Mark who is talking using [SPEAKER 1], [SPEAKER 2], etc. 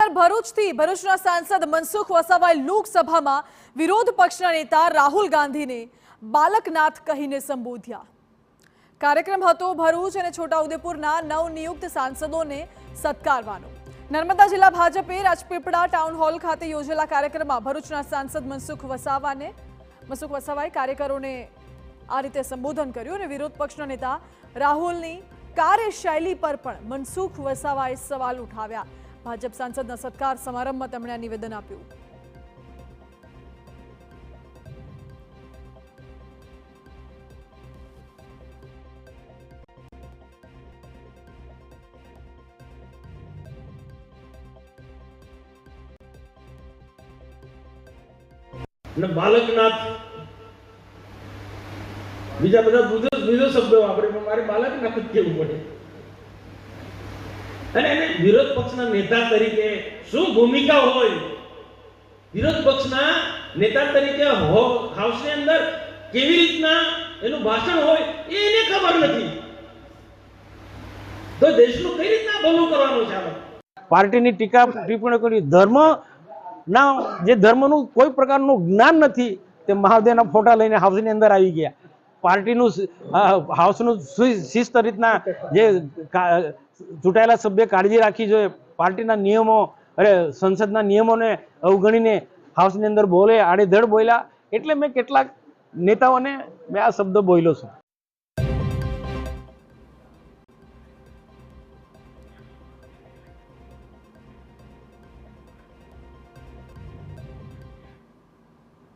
[SPEAKER 1] ત્યાર ભરૂચથી ભરૂચના સાંસદ મનસુખ વસાવાએ લોકસભામાં વિરોધ પક્ષના નેતા રાહુલ ગાંધીને બાલકનાથ કહીને સંબોધ્યા। કાર્યક્રમ હતો ભરૂચ અને છોટાઉદેપુરના નવનિયુક્ત સાંસદોને સત્કારવાનો। નર્મદા જિલ્લા ભાજપે રાજપીપળા ટાઉન હોલ ખાતે યોજેલા કાર્યક્રમમાં ભરૂચના સાંસદ મનસુખ વસાવાએ કાર્યકરોને આ રીતે સંબોધન કર્યું અને વિરોધ પક્ષના નેતા રાહુલની કાર્યશૈલી પર પણ મનસુખ વસાવાએ સવાલ ઉઠાવ્યા। ભાજપ સાંસદના સત્કાર સમારંભમાં તેમણે આ નિવેદન આપ્યું।
[SPEAKER 2] बालकनाथ बीजा बधा बीजो शब्द वापरे पण मारे बालकनाथ ज कहेवुं पड़े अने एने विरोध पक्षना नेता तरीके शुं भूमिका होय विरोध पक्षना नेता तरीके हाउसनी अंदर केवी रीतना एनुं भाषण होय एने खबर नथी तो देशनुं कई रीतना भલું करवानुं छे।
[SPEAKER 3] पार्टीनी टीका टिप्पणी करी धर्म ना जे धर्मનું કોઈ પ્રકારનું જ્ઞાન નથી તે મહાદેવના ફોટા લઈને હાઉસની અંદર આવી ગયા। પાર્ટીનું હાઉસનું શિસ્ત રીતના જે ચૂંટાયેલા સભ્ય કાળજી રાખવી જોઈએ, પાર્ટીના નિયમો અરે સંસદના નિયમોને અવગણીને હાઉસની અંદર બોલે આડેધડ બોલ્યા, એટલે મેં કેટલાક નેતાઓને મેં આ શબ્દ બોલ્યો છું।